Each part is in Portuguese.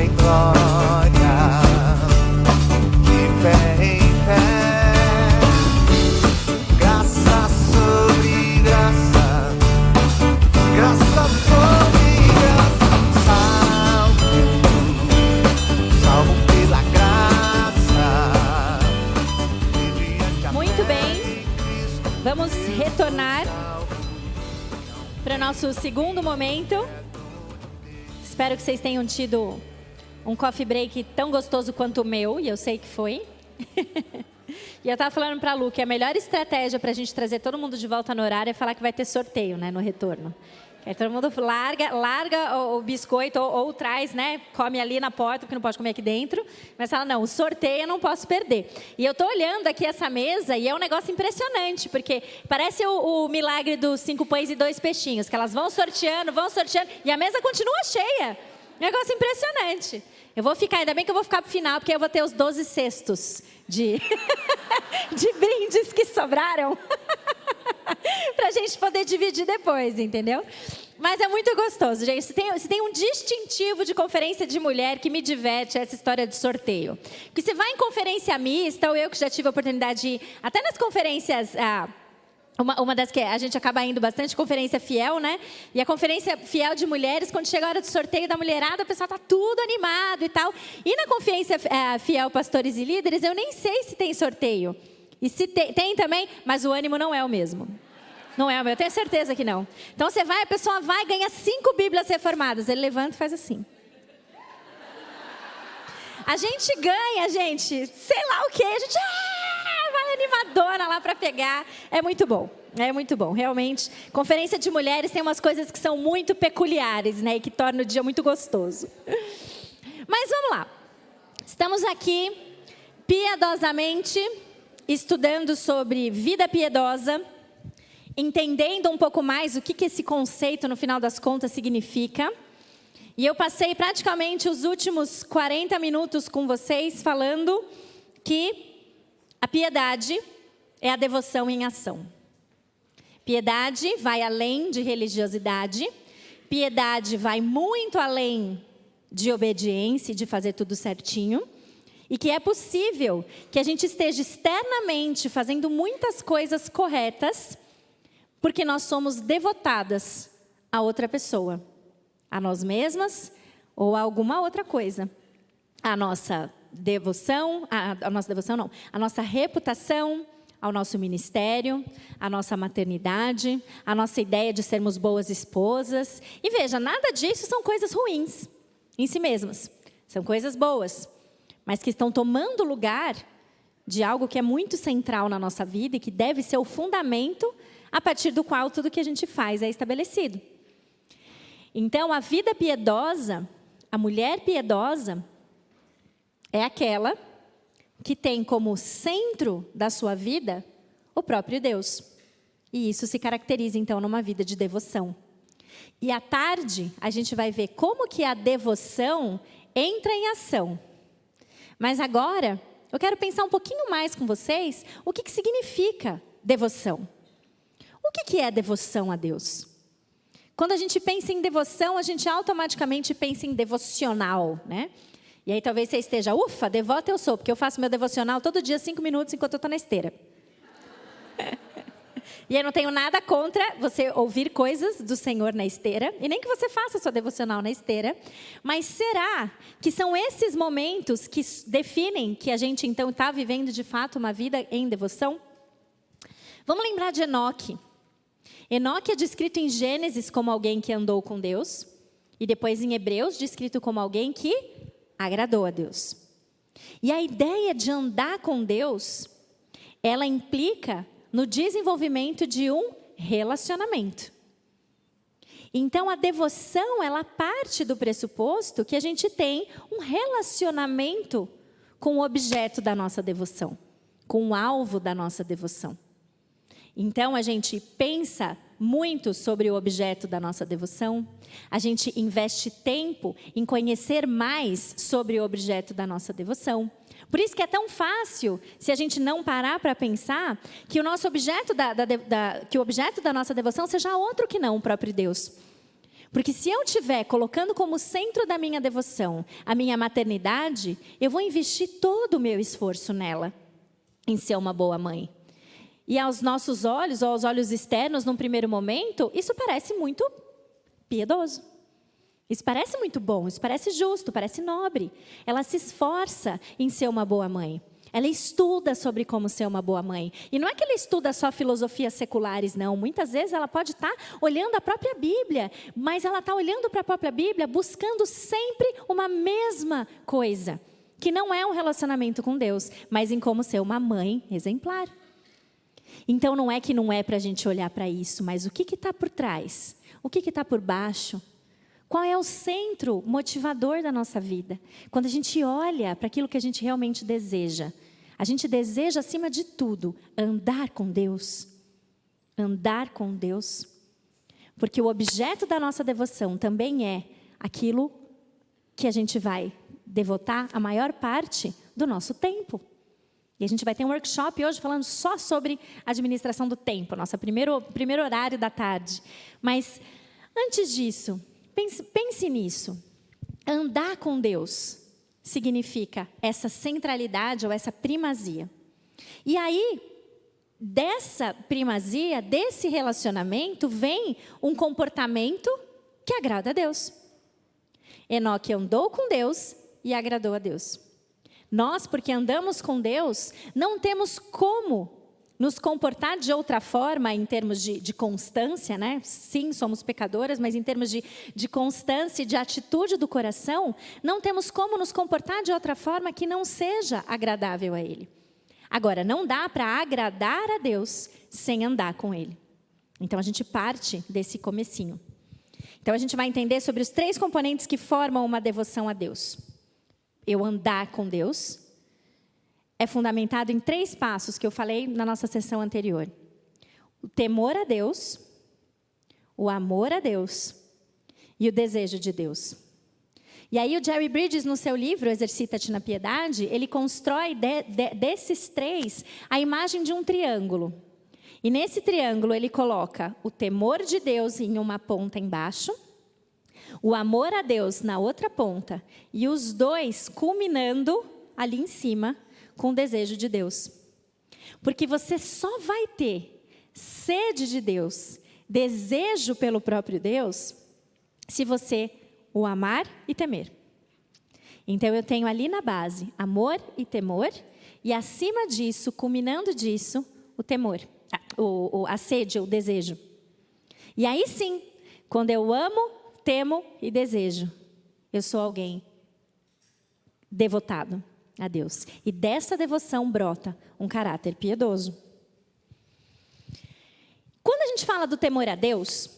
em glória, de fé em fé, graça sobre graça, graça sobre graça, salvo pela graça. Muito bem, vamos retornar para o nosso segundo momento. Espero que vocês tenham tido um coffee break tão gostoso quanto o meu, e eu sei que foi. E eu estava falando para a Lu que a melhor estratégia para a gente trazer todo mundo de volta no horário é falar que vai ter sorteio, né, no retorno. Aí todo mundo larga o biscoito ou traz, né, come ali na porta, porque não pode comer aqui dentro. Mas fala, não, o sorteio eu não posso perder. E eu estou olhando aqui essa mesa e é um negócio impressionante, porque parece o milagre dos 5 pães e 2 peixinhos, que elas vão sorteando, e a mesa continua cheia. Negócio impressionante. Eu vou ficar, ainda bem que eu vou ficar para o final, porque eu vou ter os 12 cestos de brindes que sobraram. Pra gente poder dividir depois, entendeu? Mas é muito gostoso, gente. Se tem um distintivo de conferência de mulher que me diverte, é essa história de sorteio. Porque você vai em conferência mista, ou eu que já tive a oportunidade de ir, até nas conferências... Uma das que a gente acaba indo bastante, conferência fiel, né? E a conferência fiel de mulheres, quando chega a hora do sorteio da mulherada, o pessoal tá tudo animado e tal. E na conferência fiel pastores e líderes, eu nem sei se tem sorteio. E se tem também, mas o ânimo não é o mesmo. Não é o meu, eu tenho certeza que não. Então você vai, a pessoa vai, ganha 5 Bíblias reformadas. Ele levanta e faz assim. A gente ganha, gente, sei lá o quê. A gente vai animadona lá para pegar. É muito bom, realmente. Conferência de mulheres tem umas coisas que são muito peculiares, né? E que tornam o dia muito gostoso. Mas vamos lá. Estamos aqui, piedosamente, estudando sobre vida piedosa, entendendo um pouco mais o que esse conceito, no final das contas, significa. E eu passei praticamente os últimos 40 minutos com vocês falando que a piedade é a devoção em ação. Piedade vai além de religiosidade. Piedade vai muito além de obediência e de fazer tudo certinho. E que é possível que a gente esteja externamente fazendo muitas coisas corretas, porque nós somos devotadas a outra pessoa, a nós mesmas ou a alguma outra coisa. A nossa devoção, a nossa reputação, ao nosso ministério, a nossa maternidade, a nossa ideia de sermos boas esposas. E veja, nada disso são coisas ruins em si mesmas. São coisas boas, mas que estão tomando lugar de algo que é muito central na nossa vida e que deve ser o fundamento a partir do qual tudo que a gente faz é estabelecido. Então, a vida piedosa, a mulher piedosa, é aquela que tem como centro da sua vida o próprio Deus. E isso se caracteriza, então, numa vida de devoção. E à tarde, a gente vai ver como que a devoção entra em ação. Mas agora, eu quero pensar um pouquinho mais com vocês o que significa devoção. O que é devoção a Deus? Quando a gente pensa em devoção, a gente automaticamente pensa em devocional, né? E aí talvez você esteja, ufa, devota eu sou, porque eu faço meu devocional todo dia 5 minutos enquanto eu estou na esteira. E eu não tenho nada contra você ouvir coisas do Senhor na esteira, e nem que você faça sua devocional na esteira, mas será que são esses momentos que definem que a gente então está vivendo de fato uma vida em devoção? Vamos lembrar de Enoque. Enoque é descrito em Gênesis como alguém que andou com Deus, e depois em Hebreus descrito como alguém que agradou a Deus. E a ideia de andar com Deus, ela implica no desenvolvimento de um relacionamento. Então, a devoção, ela parte do pressuposto que a gente tem um relacionamento com o objeto da nossa devoção, com o alvo da nossa devoção. Então, a gente pensa muito sobre o objeto da nossa devoção, a gente investe tempo em conhecer mais sobre o objeto da nossa devoção. Por isso que é tão fácil, se a gente não parar para pensar, que o nosso objeto que o objeto da nossa devoção seja outro que não o próprio Deus. Porque se eu estiver colocando como centro da minha devoção a minha maternidade, eu vou investir todo o meu esforço nela, em ser uma boa mãe. E aos nossos olhos, ou aos olhos externos, num primeiro momento, isso parece muito piedoso. Isso parece muito bom, isso parece justo, parece nobre. Ela se esforça em ser uma boa mãe. Ela estuda sobre como ser uma boa mãe. E não é que ela estuda só filosofias seculares, não. Muitas vezes ela pode estar olhando a própria Bíblia, mas ela está olhando para a própria Bíblia buscando sempre uma mesma coisa, que não é um relacionamento com Deus, mas em como ser uma mãe exemplar. Então não é que não é para a gente olhar para isso, mas o que está por trás? O que está por baixo? Qual é o centro motivador da nossa vida? Quando a gente olha para aquilo que a gente realmente deseja, a gente deseja, acima de tudo, andar com Deus. Andar com Deus. Porque o objeto da nossa devoção também é aquilo que a gente vai devotar a maior parte do nosso tempo. E a gente vai ter um workshop hoje falando só sobre administração do tempo, nosso primeiro horário da tarde. Mas, antes disso, pense nisso. Andar com Deus significa essa centralidade ou essa primazia. E aí, dessa primazia, desse relacionamento, vem um comportamento que agrada a Deus. Enoque andou com Deus e agradou a Deus. Nós, porque andamos com Deus, não temos como nos comportar de outra forma em termos de constância, né? Sim, somos pecadoras, mas em termos de constância e de atitude do coração, não temos como nos comportar de outra forma que não seja agradável a Ele. Agora, não dá para agradar a Deus sem andar com Ele. Então, a gente parte desse comecinho. Então, a gente vai entender sobre os 3 componentes que formam uma devoção a Deus. Eu andar com Deus é fundamentado em 3 passos que eu falei na nossa sessão anterior. O temor a Deus, o amor a Deus e o desejo de Deus. E aí o Jerry Bridges, no seu livro Exercita-te na Piedade, ele constrói desses 3 a imagem de um triângulo. E nesse triângulo ele coloca o temor de Deus em uma ponta embaixo, o amor a Deus na outra ponta, e os 2 culminando ali em cima, com o desejo de Deus. Porque você só vai ter sede de Deus, desejo pelo próprio Deus, se você o amar e temer. Então eu tenho ali na base amor e temor, e acima disso, culminando disso, o temor, a sede, o desejo. E aí sim, quando eu amo, temo e desejo, eu sou alguém devotado a Deus. E dessa devoção brota um caráter piedoso. Quando a gente fala do temor a Deus,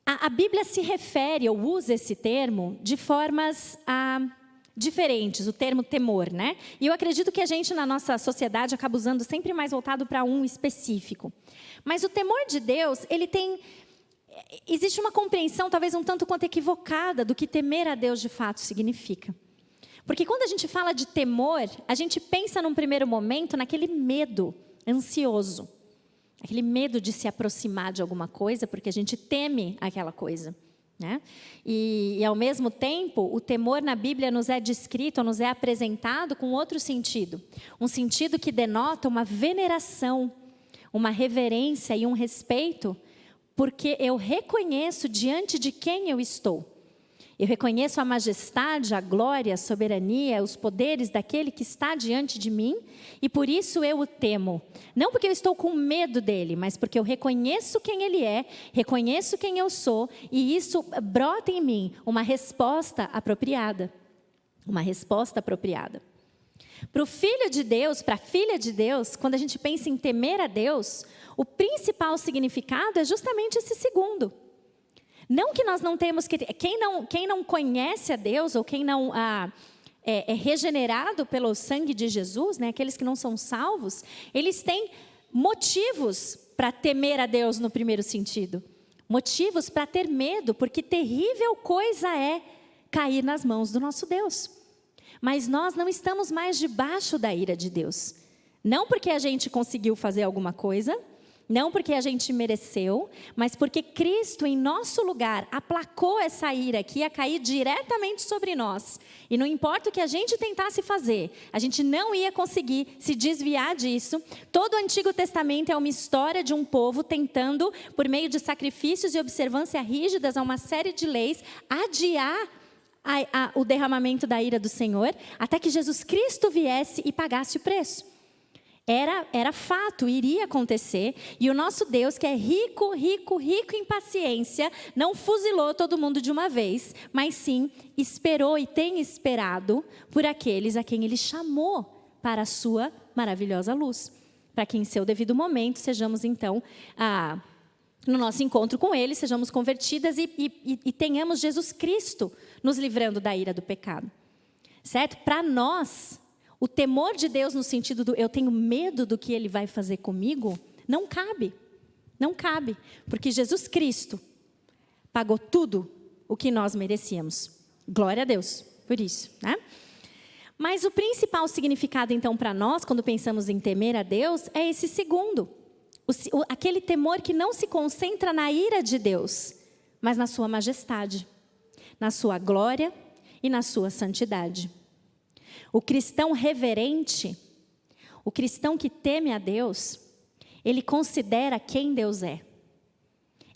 a Bíblia se refere ou usa esse termo de formas diferentes, o termo temor, né? E eu acredito que a gente na nossa sociedade acaba usando sempre mais voltado para um específico. Mas o temor de Deus, existe uma compreensão talvez um tanto quanto equivocada do que temer a Deus de fato significa. Porque quando a gente fala de temor, a gente pensa num primeiro momento naquele medo ansioso. Aquele medo de se aproximar de alguma coisa, porque a gente teme aquela coisa, né? E ao mesmo tempo, o temor na Bíblia nos é descrito, nos é apresentado com outro sentido. Um sentido que denota uma veneração, uma reverência e um respeito, porque eu reconheço diante de quem eu estou. Eu reconheço a majestade, a glória, a soberania, os poderes daquele que está diante de mim e por isso eu o temo. Não porque eu estou com medo dele, mas porque eu reconheço quem ele é, reconheço quem eu sou e isso brota em mim uma resposta apropriada. Uma resposta apropriada. Para o filho de Deus, para a filha de Deus, quando a gente pensa em temer a Deus, o principal significado é justamente esse segundo. Não que nós não temos que... Quem não conhece a Deus, ou quem não é regenerado pelo sangue de Jesus, né, aqueles que não são salvos, eles têm motivos para temer a Deus no primeiro sentido. Motivos para ter medo, porque terrível coisa é cair nas mãos do nosso Deus. Mas nós não estamos mais debaixo da ira de Deus. Não porque a gente conseguiu fazer alguma coisa, Não porque a gente mereceu, mas porque Cristo, em nosso lugar, aplacou essa ira que ia cair diretamente sobre nós. E não importa o que a gente tentasse fazer, a gente não ia conseguir se desviar disso. Todo o Antigo Testamento é uma história de um povo tentando, por meio de sacrifícios e observância rígidas a uma série de leis, adiar o derramamento da ira do Senhor, até que Jesus Cristo viesse e pagasse o preço. Era fato, iria acontecer. E o nosso Deus, que é rico, rico, rico em paciência, não fuzilou todo mundo de uma vez, mas sim esperou e tem esperado por aqueles a quem Ele chamou para a sua maravilhosa luz. Para que em seu devido momento sejamos então, no nosso encontro com Ele, sejamos convertidas e tenhamos Jesus Cristo nos livrando da ira do pecado. Certo? Para nós, o temor de Deus no sentido do eu tenho medo do que Ele vai fazer comigo, não cabe. Não cabe. Porque Jesus Cristo pagou tudo o que nós merecíamos. Glória a Deus por isso, né? Mas o principal significado então para nós, quando pensamos em temer a Deus, é esse segundo. Aquele temor que não se concentra na ira de Deus, mas na sua majestade, na sua glória e na sua santidade. O cristão reverente, o cristão que teme a Deus, ele considera quem Deus é.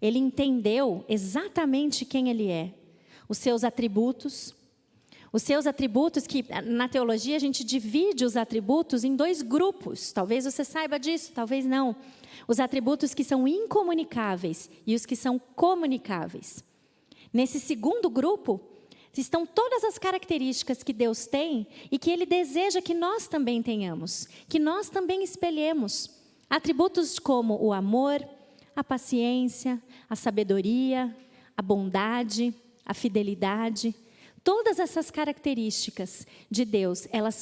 Ele entendeu exatamente quem Ele é. Os seus atributos que na teologia a gente divide os atributos em 2 grupos. Talvez você saiba disso, talvez não. Os atributos que são incomunicáveis e os que são comunicáveis. Nesse segundo grupo, estão todas as características que Deus tem e que Ele deseja que nós também tenhamos, que nós também espelhemos. Atributos como o amor, a paciência, a sabedoria, a bondade, a fidelidade. Todas essas características de Deus, elas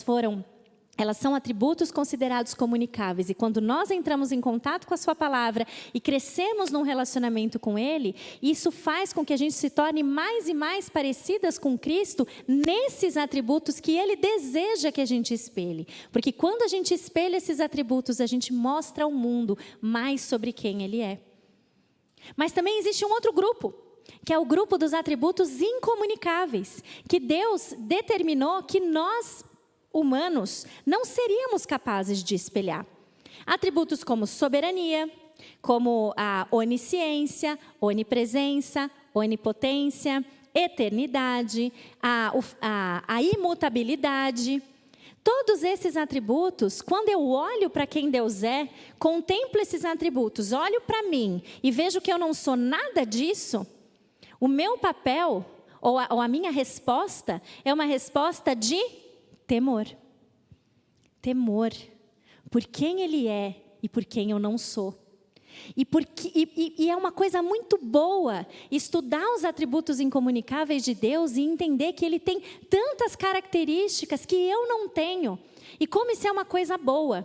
são atributos considerados comunicáveis. E quando nós entramos em contato com a sua palavra e crescemos num relacionamento com Ele, isso faz com que a gente se torne mais e mais parecidas com Cristo nesses atributos que Ele deseja que a gente espelhe. Porque quando a gente espelha esses atributos, a gente mostra ao mundo mais sobre quem Ele é. Mas também existe um outro grupo, que é o grupo dos atributos incomunicáveis, que Deus determinou que nós, humanos, não seríamos capazes de espelhar. Atributos como soberania, como a onisciência, onipresença, onipotência, eternidade, a imutabilidade. Todos esses atributos, quando eu olho para quem Deus é, contemplo esses atributos, olho para mim e vejo que eu não sou nada disso, o meu papel, ou a minha resposta, é uma resposta de temor. Temor por quem Ele é e por quem eu não sou. E é uma coisa muito boa estudar os atributos incomunicáveis de Deus e entender que Ele tem tantas características que eu não tenho. E como isso é uma coisa boa.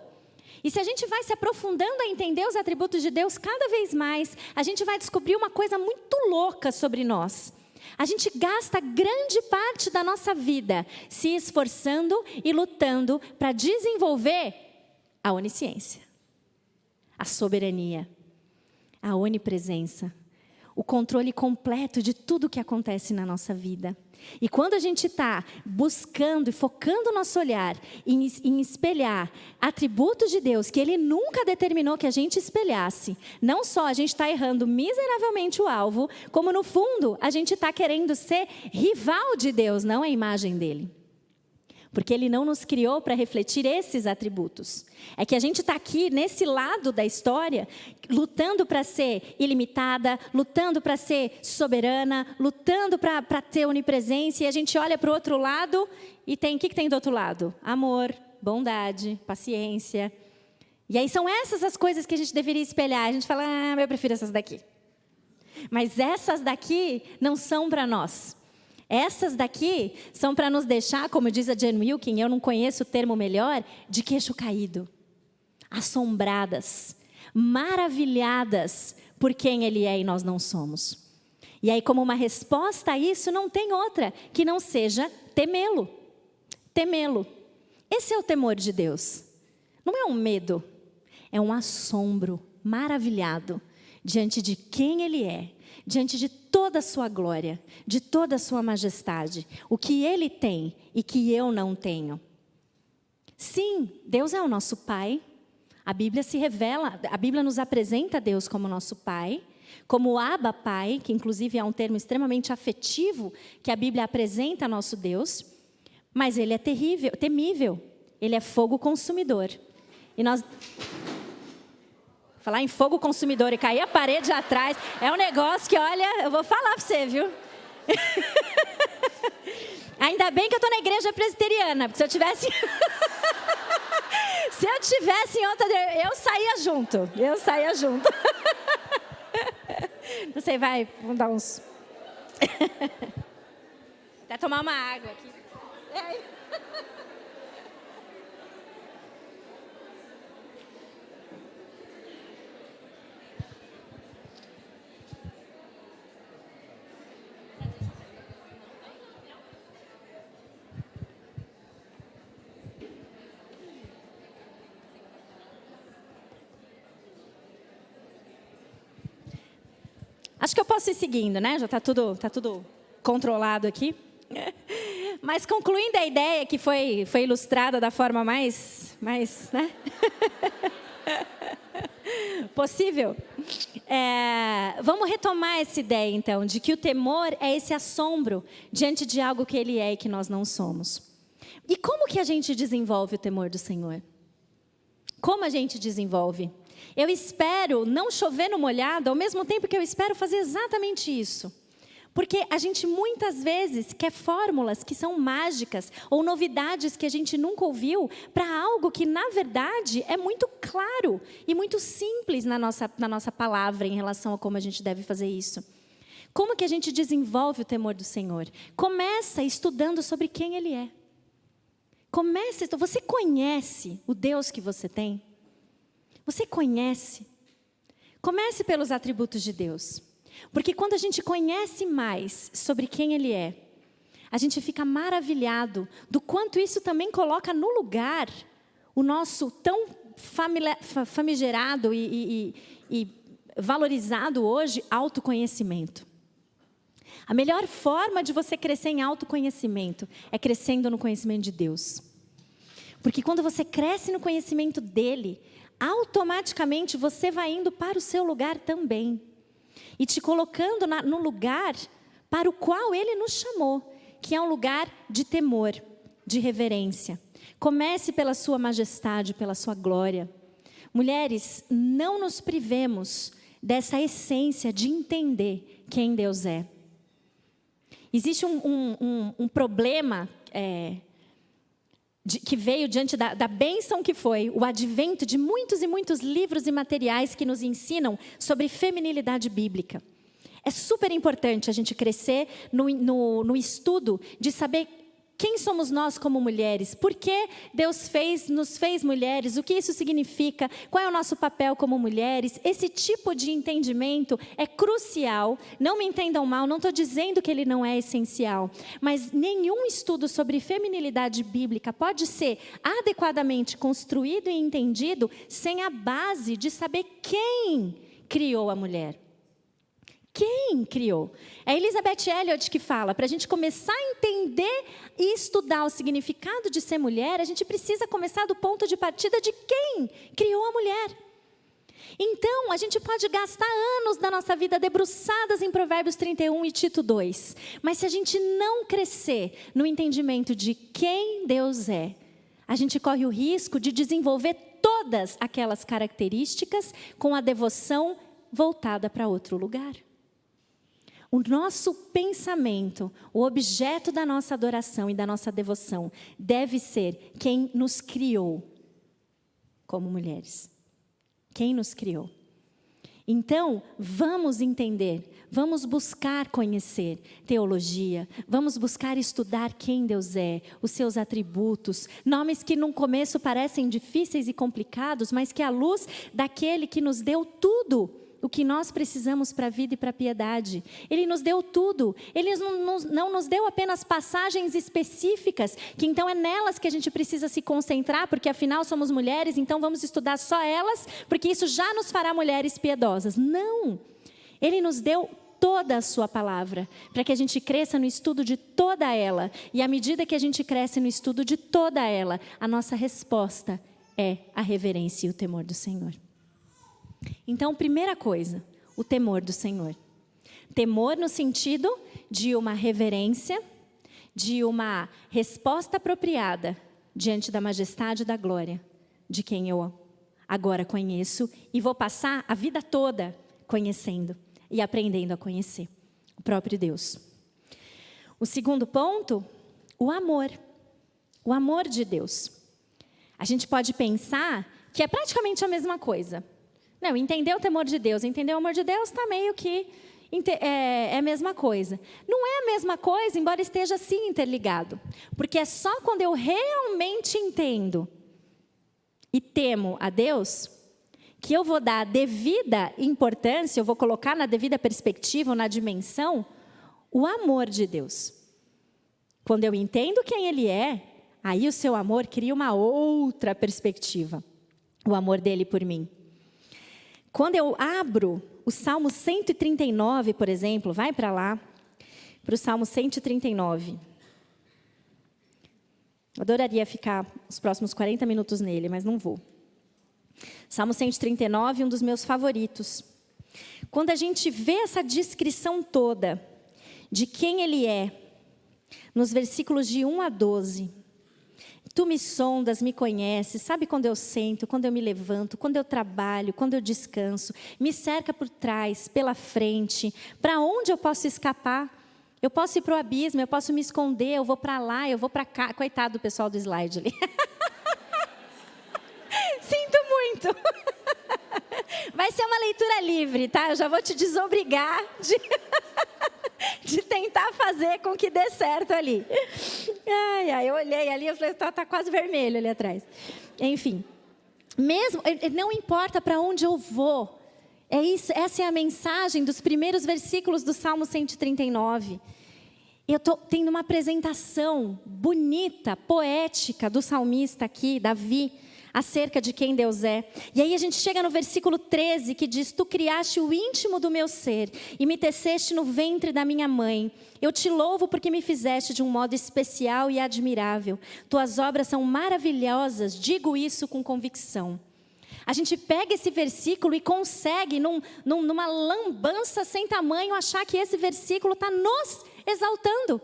E se a gente vai se aprofundando a entender os atributos de Deus cada vez mais, a gente vai descobrir uma coisa muito louca sobre nós. A gente gasta grande parte da nossa vida se esforçando e lutando para desenvolver a onisciência, a soberania, a onipresença, o controle completo de tudo que acontece na nossa vida. E quando a gente está buscando e focando o nosso olhar em espelhar atributos de Deus que Ele nunca determinou que a gente espelhasse, não só a gente está errando miseravelmente o alvo, como no fundo a gente está querendo ser rival de Deus, não a imagem dEle. Porque Ele não nos criou para refletir esses atributos. É que a gente está aqui, nesse lado da história, lutando para ser ilimitada, lutando para ser soberana, lutando para ter onipresença, e a gente olha para o outro lado e tem, o que tem do outro lado? Amor, bondade, paciência. E aí são essas as coisas que a gente deveria espelhar. A gente fala, eu prefiro essas daqui. Mas essas daqui não são para nós. Essas daqui são para nos deixar, como diz a Jen Wilkin, eu não conheço o termo melhor, de queixo caído, assombradas, maravilhadas por quem Ele é e nós não somos. E aí, como uma resposta a isso, não tem outra que não seja temê-lo. Temê-lo. Esse é o temor de Deus. Não é um medo, é um assombro maravilhado diante de quem Ele é, diante de toda a sua glória, de toda a sua majestade, o que Ele tem e que eu não tenho. Sim, Deus é o nosso Pai. A Bíblia se revela, a Bíblia nos apresenta Deus como nosso Pai, como Abba Pai, que inclusive é um termo extremamente afetivo que a Bíblia apresenta a nosso Deus, mas Ele é temível, Ele é fogo consumidor. E nós... Falar em fogo consumidor e cair a parede atrás, é um negócio que, olha, eu vou falar para você, viu? Ainda bem que eu estou na igreja presbiteriana, porque se eu tivesse... Se eu tivesse em outra, eu saía junto. Não sei, vamos dar uns... Até tomar uma água aqui. Acho que eu posso ir seguindo, né? Já está tudo controlado aqui. Mas concluindo a ideia que foi ilustrada da forma mais né? Possível. Vamos retomar essa ideia, então, de que o temor é esse assombro diante de algo que Ele é e que nós não somos. E como que a gente desenvolve o temor do Senhor? Como a gente desenvolve? Eu espero não chover no molhado, ao mesmo tempo que eu espero fazer exatamente isso. Porque a gente muitas vezes quer fórmulas que são mágicas ou novidades que a gente nunca ouviu para algo que, na verdade, é muito claro e muito simples na nossa palavra em relação a como a gente deve fazer isso. Como que a gente desenvolve o temor do Senhor? Começa estudando sobre quem Ele é. Você conhece o Deus que você tem? Você conhece? Comece pelos atributos de Deus. Porque quando a gente conhece mais sobre quem Ele é, a gente fica maravilhado do quanto isso também coloca no lugar o nosso tão famigerado e valorizado hoje autoconhecimento. A melhor forma de você crescer em autoconhecimento é crescendo no conhecimento de Deus. Porque quando você cresce no conhecimento dEle, automaticamente você vai indo para o seu lugar também. E te colocando no lugar para o qual Ele nos chamou, que é um lugar de temor, de reverência. Comece pela sua majestade, pela sua glória. Mulheres, não nos privemos dessa essência de entender quem Deus é. Existe um problema que veio diante da bênção que foi o advento de muitos e muitos livros e materiais que nos ensinam sobre feminilidade bíblica. É super importante a gente crescer no estudo de saber quem somos nós como mulheres, por que Deus nos fez mulheres, o que isso significa, qual é o nosso papel como mulheres. Esse tipo de entendimento é crucial. Não me entendam mal, não estou dizendo que ele não é essencial, mas nenhum estudo sobre feminilidade bíblica pode ser adequadamente construído e entendido sem a base de saber quem criou a mulher. Quem criou? É Elizabeth Elliot que fala, para a gente começar a entender e estudar o significado de ser mulher, a gente precisa começar do ponto de partida de quem criou a mulher. Então, a gente pode gastar anos da nossa vida debruçadas em Provérbios 31 e Tito 2, mas se a gente não crescer no entendimento de quem Deus é, a gente corre o risco de desenvolver todas aquelas características com a devoção voltada para outro lugar. O nosso pensamento, o objeto da nossa adoração e da nossa devoção deve ser quem nos criou como mulheres. Quem nos criou. Então, vamos entender, vamos buscar conhecer teologia, vamos buscar estudar quem Deus é, os seus atributos, nomes que no começo parecem difíceis e complicados, mas que à luz daquele que nos deu tudo o que nós precisamos para a vida e para a piedade. Ele nos deu tudo. Ele não nos deu apenas passagens específicas, que então é nelas que a gente precisa se concentrar, porque afinal somos mulheres, então vamos estudar só elas, porque isso já nos fará mulheres piedosas. Não! Ele nos deu toda a sua palavra, para que a gente cresça no estudo de toda ela. E à medida que a gente cresce no estudo de toda ela, a nossa resposta é a reverência e o temor do Senhor. Então, primeira coisa, o temor do Senhor. Temor no sentido de uma reverência, de uma resposta apropriada diante da majestade e da glória de quem eu agora conheço e vou passar a vida toda conhecendo e aprendendo a conhecer o próprio Deus. O segundo ponto, o amor de Deus. A gente pode pensar que é praticamente a mesma coisa. Não, entender o temor de Deus, entender o amor de Deus está meio que é a mesma coisa. Não é a mesma coisa, embora esteja assim interligado. Porque é só quando eu realmente entendo e temo a Deus, que eu vou dar a devida importância, eu vou colocar na devida perspectiva, ou na dimensão, o amor de Deus. Quando eu entendo quem Ele é, aí o seu amor cria uma outra perspectiva. O amor dele por mim. Quando eu abro o Salmo 139, por exemplo, vai para lá, para o Salmo 139. Eu adoraria ficar os próximos 40 minutos nele, mas não vou. Salmo 139, um dos meus favoritos. Quando a gente vê essa descrição toda de quem Ele é, nos versículos de 1 a 12... Tu me sondas, me conheces, sabe quando eu sento, quando eu me levanto, quando eu trabalho, quando eu descanso, me cerca por trás, pela frente, para onde eu posso escapar? Eu posso ir para o abismo, eu posso me esconder, eu vou para lá, eu vou para cá. Coitado do pessoal do slide ali. Sinto muito. Vai ser uma leitura livre, tá? Eu já vou te desobrigar de tentar fazer com que dê certo ali. Eu olhei ali, eu falei, tá quase vermelho ali atrás. Enfim, mesmo, não importa para onde eu vou. É isso, essa é a mensagem dos primeiros versículos do Salmo 139. Eu estou tendo uma apresentação bonita, poética do salmista aqui, Davi, acerca de quem Deus é. E aí a gente chega no versículo 13, que diz: Tu criaste o íntimo do meu ser e me teceste no ventre da minha mãe. Eu te louvo porque me fizeste de um modo especial e admirável. Tuas obras são maravilhosas, digo isso com convicção. A gente pega esse versículo e consegue, numa lambança sem tamanho, achar que esse versículo está nos exaltando.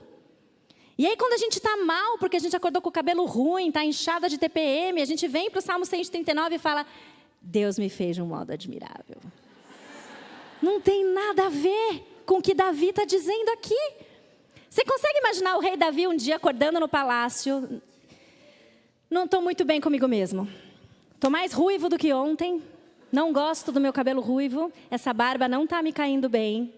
E aí quando a gente está mal, porque a gente acordou com o cabelo ruim, está inchada de TPM, a gente vem para o Salmo 139 e fala: Deus me fez de um modo admirável. Não tem nada a ver com o que Davi está dizendo aqui. Você consegue imaginar o rei Davi um dia acordando no palácio? Não estou muito bem comigo mesmo. Estou mais ruivo do que ontem. Não gosto do meu cabelo ruivo. Essa barba não está me caindo bem.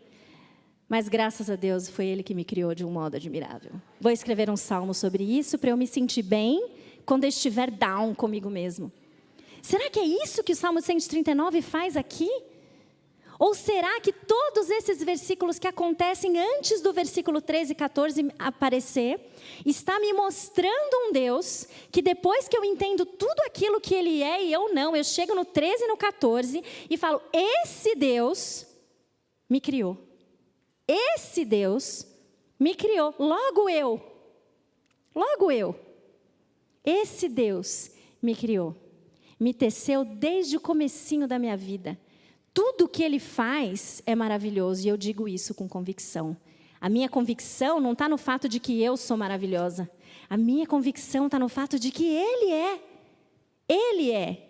Mas graças a Deus foi Ele que me criou de um modo admirável. Vou escrever um salmo sobre isso para eu me sentir bem quando eu estiver down comigo mesmo. Será que é isso que o Salmo 139 faz aqui? Ou será que todos esses versículos que acontecem antes do versículo 13 e 14 aparecer, está me mostrando um Deus que depois que eu entendo tudo aquilo que Ele é e eu não, eu chego no 13 e no 14 e falo: esse Deus me criou. Esse Deus me criou. Logo eu. Esse Deus me criou. Me teceu desde o comecinho da minha vida. Tudo que Ele faz é maravilhoso e eu digo isso com convicção. A minha convicção não está no fato de que eu sou maravilhosa. A minha convicção está no fato de que Ele é. Ele é.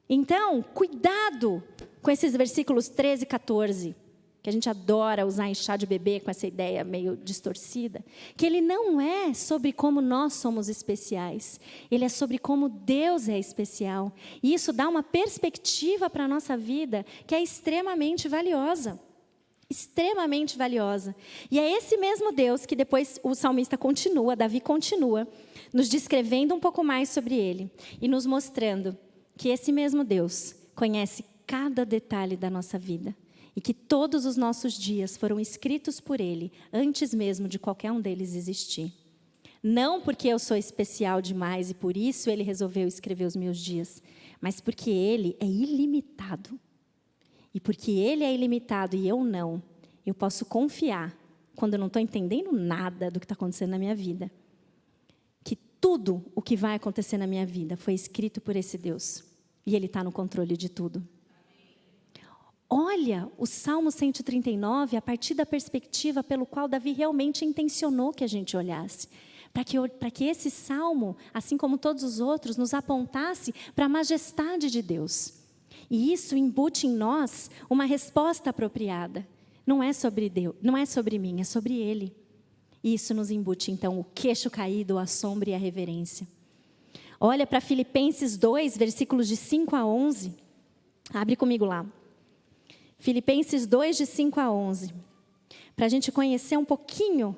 Então, cuidado com esses versículos 13 e 14, que a gente adora usar em chá de bebê com essa ideia meio distorcida, que ele não é sobre como nós somos especiais, ele é sobre como Deus é especial. E isso dá uma perspectiva para a nossa vida que é extremamente valiosa. Extremamente valiosa. E é esse mesmo Deus que depois o salmista continua, Davi continua, nos descrevendo um pouco mais sobre ele e nos mostrando que esse mesmo Deus conhece cada detalhe da nossa vida. E que todos os nossos dias foram escritos por Ele, antes mesmo de qualquer um deles existir. Não porque eu sou especial demais e por isso Ele resolveu escrever os meus dias, mas porque Ele é ilimitado. E porque Ele é ilimitado e eu não, eu posso confiar, quando eu não estou entendendo nada do que está acontecendo na minha vida, que tudo o que vai acontecer na minha vida foi escrito por esse Deus. E Ele está no controle de tudo. Olha o Salmo 139 a partir da perspectiva pelo qual Davi realmente intencionou que a gente olhasse. Para que esse Salmo, assim como todos os outros, nos apontasse para a majestade de Deus. E isso embute em nós uma resposta apropriada. Não é sobre Deus, não é sobre mim, é sobre Ele. E isso nos embute, então, o queixo caído, o assombro e a reverência. Olha para Filipenses 2, versículos de 5 a 11. Abre comigo lá. Filipenses 2, de 5 a 11. Para a gente conhecer um pouquinho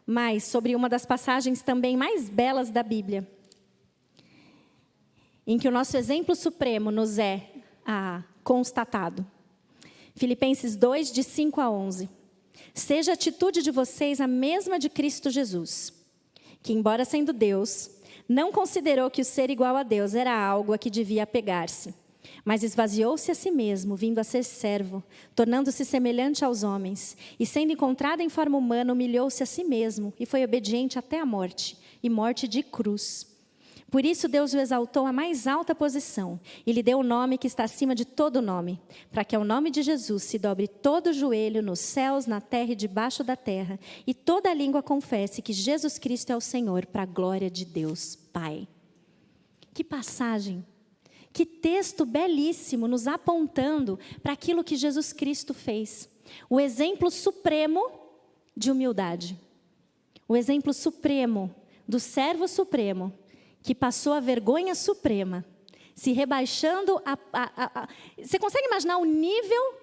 mais sobre uma das passagens também mais belas da Bíblia. Em que o nosso exemplo supremo nos é constatado. Filipenses 2, de 5 a 11. Seja a atitude de vocês a mesma de Cristo Jesus, que, embora sendo Deus, não considerou que o ser igual a Deus era algo a que devia apegar-se, mas esvaziou-se a si mesmo, vindo a ser servo, tornando-se semelhante aos homens, e sendo encontrado em forma humana, humilhou-se a si mesmo, e foi obediente até a morte, e morte de cruz. Por isso Deus o exaltou à mais alta posição, e lhe deu o nome que está acima de todo nome, para que ao nome de Jesus se dobre todo o joelho nos céus, na terra e debaixo da terra, e toda a língua confesse que Jesus Cristo é o Senhor, para a glória de Deus Pai. Que passagem! Que texto belíssimo, nos apontando para aquilo que Jesus Cristo fez. O exemplo supremo de humildade. O exemplo supremo do servo supremo, que passou a vergonha suprema, se rebaixando. Você consegue imaginar o nível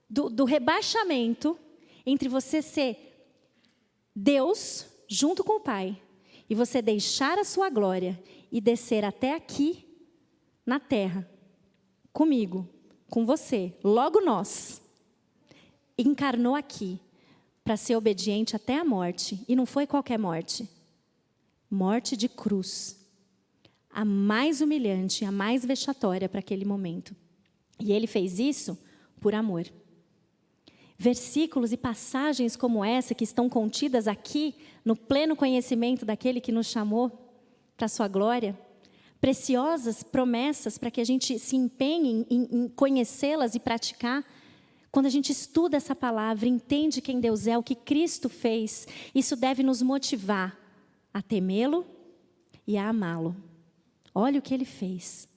do rebaixamento entre você ser Deus junto com o Pai e você deixar a sua glória e descer até aqui na terra, comigo, com você, logo nós, encarnou aqui para ser obediente até a morte, e não foi qualquer morte, morte de cruz, a mais humilhante, a mais vexatória para aquele momento. E Ele fez isso por amor. Versículos e passagens como essa, que estão contidas aqui, no pleno conhecimento daquele que nos chamou para a sua glória, preciosas promessas para que a gente se empenhe em conhecê-las e praticar. Quando a gente estuda essa palavra, entende quem Deus é, o que Cristo fez, isso deve nos motivar a temê-lo e a amá-lo. Olha o que Ele fez.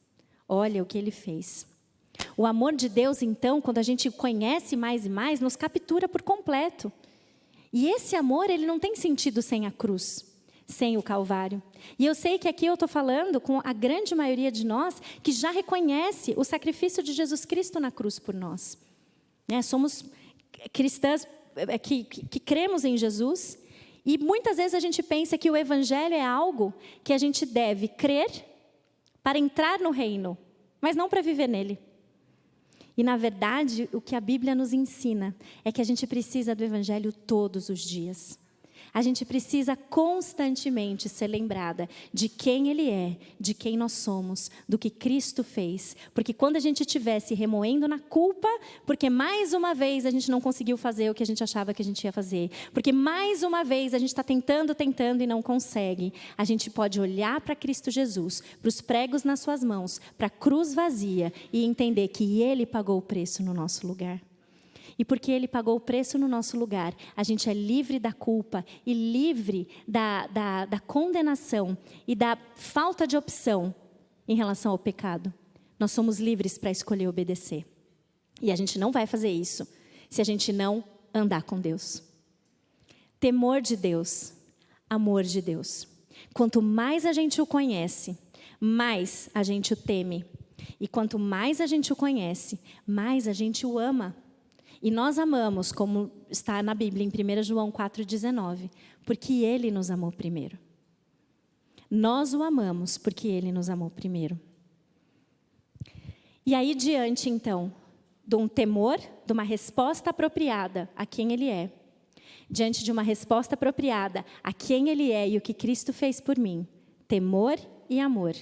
Olha o que Ele fez. O amor de Deus, então, quando a gente conhece mais e mais, nos captura por completo. E esse amor, ele não tem sentido sem a cruz, sem o Calvário. E eu sei que aqui eu estou falando com a grande maioria de nós que já reconhece o sacrifício de Jesus Cristo na cruz por nós. Somos cristãs que cremos em Jesus, e muitas vezes a gente pensa que o Evangelho é algo que a gente deve crer para entrar no reino, mas não para viver nele. E, na verdade, o que a Bíblia nos ensina é que a gente precisa do Evangelho todos os dias. A gente precisa constantemente ser lembrada de quem Ele é, de quem nós somos, do que Cristo fez. Porque quando a gente estiver se remoendo na culpa, porque mais uma vez a gente não conseguiu fazer o que a gente achava que a gente ia fazer, porque mais uma vez a gente está tentando e não consegue, a gente pode olhar para Cristo Jesus, para os pregos nas suas mãos, para a cruz vazia e entender que Ele pagou o preço no nosso lugar. E porque Ele pagou o preço no nosso lugar, a gente é livre da culpa e livre da condenação e da falta de opção em relação ao pecado. Nós somos livres para escolher obedecer. E a gente não vai fazer isso se a gente não andar com Deus. Temor de Deus, amor de Deus. Quanto mais a gente o conhece, mais a gente o teme. E quanto mais a gente o conhece, mais a gente o ama. E nós amamos, como está na Bíblia, em 1 João 4,19, porque Ele nos amou primeiro. Nós o amamos porque Ele nos amou primeiro. E aí, diante, então, de um temor, de uma resposta apropriada a quem Ele é, diante de uma resposta apropriada a quem Ele é e o que Cristo fez por mim, temor e amor,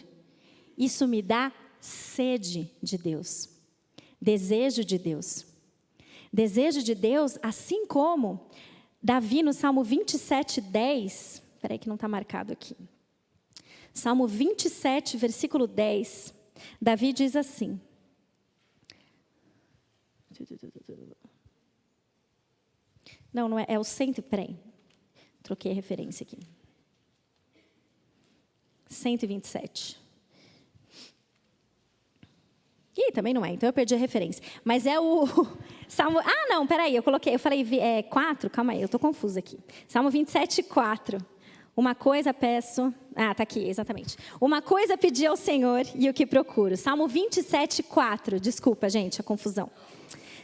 isso me dá sede de Deus, desejo de Deus. Desejo de Deus, assim como Davi no Salmo 27:10, espera aí que não está marcado aqui. Salmo 27, versículo 10, Davi diz assim. Não é, é o 100, peraí, troquei a referência aqui. 127. Ih, também não é, então eu perdi a referência. Mas é o Salmo... Ah, não, peraí, eu falei 4, calma aí, eu estou confusa aqui. Salmo 27:4. Uma coisa peço... Ah, está aqui, exatamente. Uma coisa pedi ao Senhor e o que procuro. Salmo 27:4, desculpa, gente, a confusão.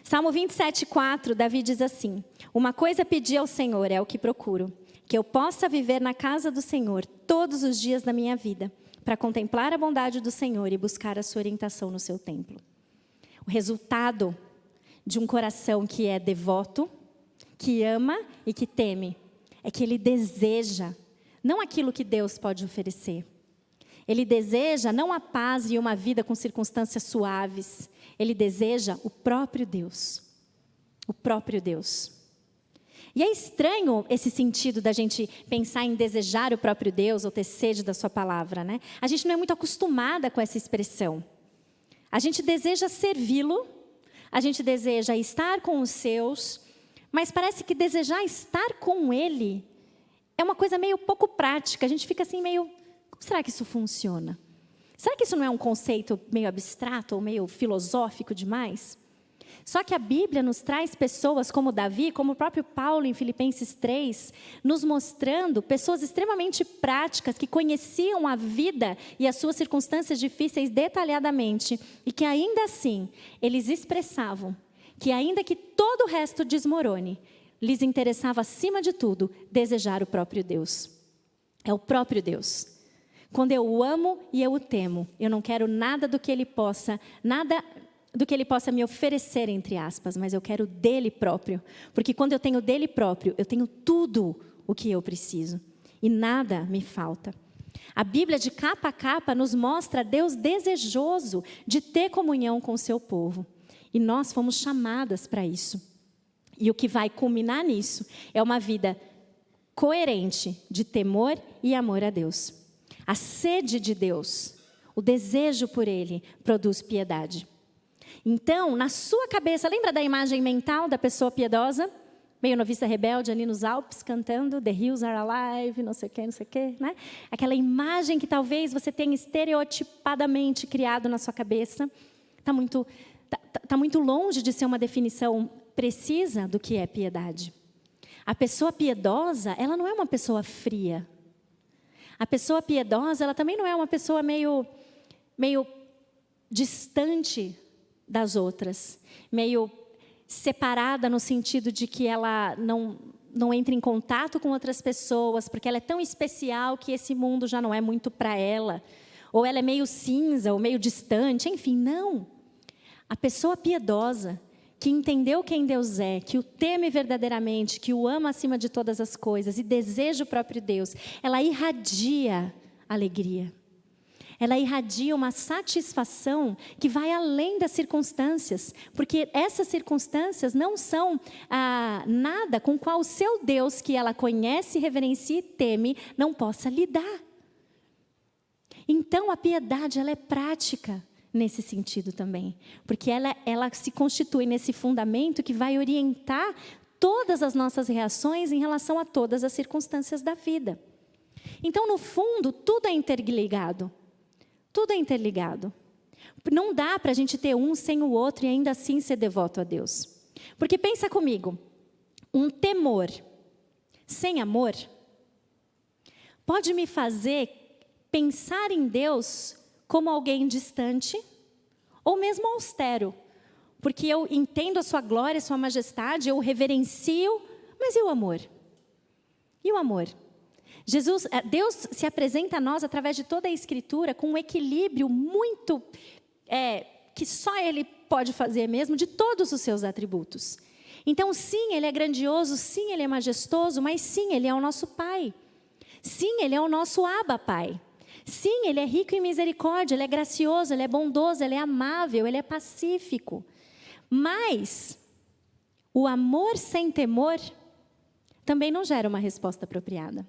Salmo 27:4, Davi diz assim: uma coisa pedi ao Senhor, é o que procuro, que eu possa viver na casa do Senhor todos os dias da minha vida, para contemplar a bondade do Senhor e buscar a sua orientação no seu templo. O resultado de um coração que é devoto, que ama e que teme, é que ele deseja não aquilo que Deus pode oferecer. Ele deseja não a paz e uma vida com circunstâncias suaves. Ele deseja o próprio Deus. O próprio Deus. E é estranho esse sentido da gente pensar em desejar o próprio Deus ou ter sede da sua palavra, né? A gente não é muito acostumada com essa expressão. A gente deseja servi-lo, a gente deseja estar com os seus, mas parece que desejar estar com Ele é uma coisa meio pouco prática. A gente fica assim meio, como será que isso funciona? Será que isso não é um conceito meio abstrato ou meio filosófico demais? Só que a Bíblia nos traz pessoas como Davi, como o próprio Paulo em Filipenses 3, nos mostrando pessoas extremamente práticas, que conheciam a vida e as suas circunstâncias difíceis detalhadamente, e que ainda assim, eles expressavam que ainda que todo o resto desmorone, lhes interessava acima de tudo desejar o próprio Deus. É o próprio Deus. Quando eu o amo e eu o temo, eu não quero nada do que Ele possa me oferecer, entre aspas, mas eu quero dele próprio. Porque quando eu tenho dele próprio, eu tenho tudo o que eu preciso. E nada me falta. A Bíblia, de capa a capa, nos mostra Deus desejoso de ter comunhão com o seu povo. E nós fomos chamadas para isso. E o que vai culminar nisso é uma vida coerente de temor e amor a Deus. A sede de Deus, o desejo por Ele, produz piedade. Então, na sua cabeça, lembra da imagem mental da pessoa piedosa? Meio novista rebelde ali nos Alpes, cantando The Hills Are Alive, não sei o que, né? Aquela imagem que talvez você tenha estereotipadamente criado na sua cabeça. Está muito longe de ser uma definição precisa do que é piedade. A pessoa piedosa, ela não é uma pessoa fria. A pessoa piedosa, ela também não é uma pessoa meio distante das outras, meio separada no sentido de que ela não entra em contato com outras pessoas, porque ela é tão especial que esse mundo já não é muito para ela, ou ela é meio cinza, ou meio distante, enfim, não. A pessoa piedosa, que entendeu quem Deus é, que o teme verdadeiramente, que o ama acima de todas as coisas e deseja o próprio Deus, ela irradia alegria. Ela irradia uma satisfação que vai além das circunstâncias, porque essas circunstâncias não são nada com o qual o seu Deus, que ela conhece, reverencia e teme, não possa lidar. Então, a piedade, ela é prática nesse sentido também, porque ela se constitui nesse fundamento que vai orientar todas as nossas reações em relação a todas as circunstâncias da vida. Então, no fundo, tudo é interligado. Tudo é interligado. Não dá para a gente ter um sem o outro e ainda assim ser devoto a Deus. Porque pensa comigo, um temor sem amor pode me fazer pensar em Deus como alguém distante ou mesmo austero. Porque eu entendo a sua glória, a sua majestade, eu o reverencio, mas e o amor? E o amor? Deus se apresenta a nós através de toda a Escritura com um equilíbrio muito que só Ele pode fazer mesmo, de todos os seus atributos. Então, sim, Ele é grandioso, sim, Ele é majestoso, mas sim, Ele é o nosso Pai. Sim, Ele é o nosso Abba Pai. Sim, Ele é rico em misericórdia, Ele é gracioso, Ele é bondoso, Ele é amável, Ele é pacífico. Mas o amor sem temor também não gera uma resposta apropriada.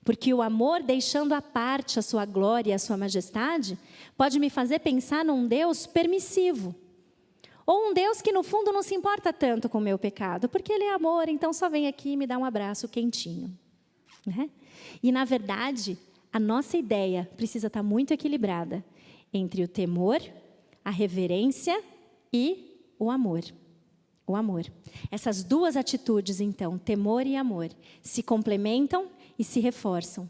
Porque o amor, deixando à parte a sua glória e a sua majestade, pode me fazer pensar num Deus permissivo. Ou um Deus que no fundo não se importa tanto com o meu pecado, porque Ele é amor, então só vem aqui e me dá um abraço quentinho. Né? E na verdade, a nossa ideia precisa estar muito equilibrada entre o temor, a reverência e o amor. O amor. Essas duas atitudes, então, temor e amor, se complementam e se reforçam,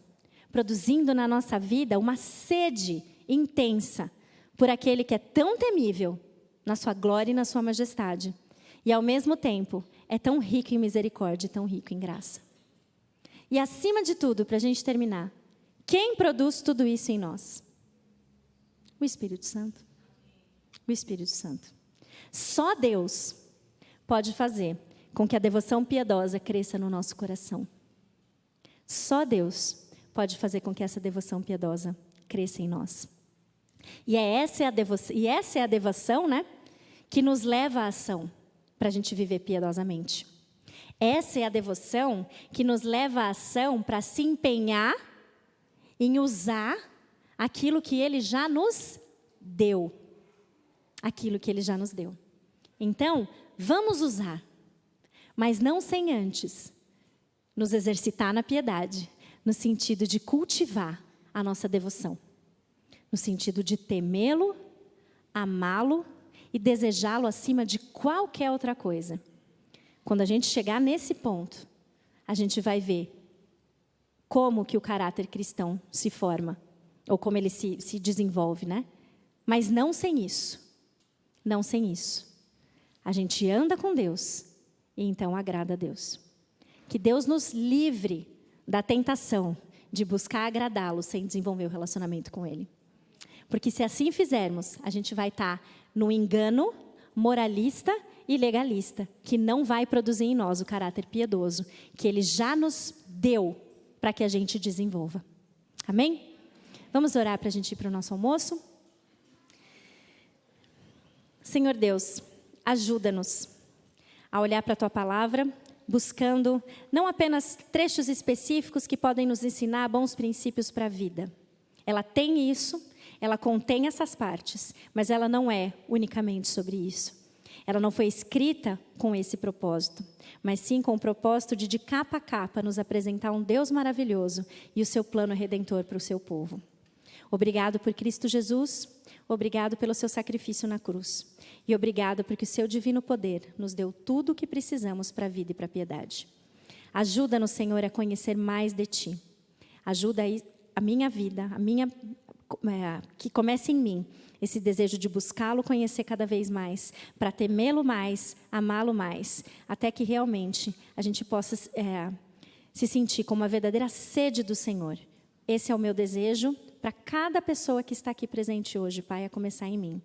produzindo na nossa vida uma sede intensa por aquele que é tão temível na sua glória e na sua majestade, e ao mesmo tempo é tão rico em misericórdia e tão rico em graça. E acima de tudo, para a gente terminar, quem produz tudo isso em nós? O Espírito Santo. O Espírito Santo. Só Deus pode fazer com que a devoção piedosa cresça no nosso coração. Só Deus pode fazer com que essa devoção piedosa cresça em nós. E essa é a devoção, né, que nos leva à ação para a gente viver piedosamente. Essa é a devoção que nos leva à ação para se empenhar em usar aquilo que Ele já nos deu. Aquilo que Ele já nos deu. Então, vamos usar, mas não sem antes nos exercitar na piedade, no sentido de cultivar a nossa devoção, no sentido de temê-lo, amá-lo e desejá-lo acima de qualquer outra coisa. Quando a gente chegar nesse ponto, a gente vai ver como que o caráter cristão se forma, ou como ele se desenvolve, né? Mas não sem isso, não sem isso. A gente anda com Deus e então agrada a Deus. Que Deus nos livre da tentação de buscar agradá-lo sem desenvolver o relacionamento com Ele. Porque se assim fizermos, a gente vai estar no engano moralista e legalista, que não vai produzir em nós o caráter piedoso, que Ele já nos deu para que a gente desenvolva. Amém? Vamos orar para a gente ir para o nosso almoço? Senhor Deus, ajuda-nos a olhar para a Tua palavra, buscando não apenas trechos específicos que podem nos ensinar bons princípios para a vida. Ela tem isso, ela contém essas partes, mas ela não é unicamente sobre isso. Ela não foi escrita com esse propósito, mas sim com o propósito de capa a capa, nos apresentar um Deus maravilhoso e o seu plano redentor para o seu povo. Obrigado por Cristo Jesus, obrigado pelo seu sacrifício na cruz. E obrigado porque o seu divino poder nos deu tudo o que precisamos para a vida e para a piedade. Ajuda-nos, Senhor, a conhecer mais de Ti. Ajuda a minha vida, que comece em mim esse desejo de buscá-lo, conhecer cada vez mais, para temê-lo mais, amá-lo mais, até que realmente a gente possa se sentir com uma verdadeira sede do Senhor. Esse é o meu desejo para cada pessoa que está aqui presente hoje, Pai, a começar em mim.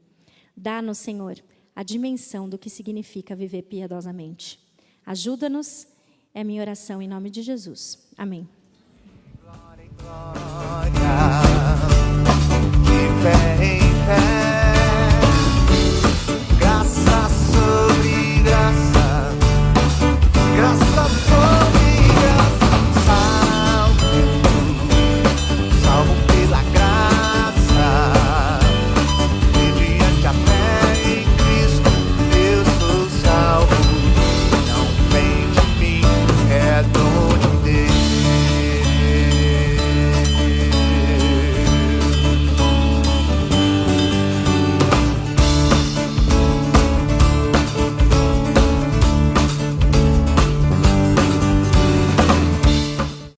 Dá-nos, Senhor, a dimensão do que significa viver piedosamente. Ajuda-nos, é a minha oração em nome de Jesus. Amém.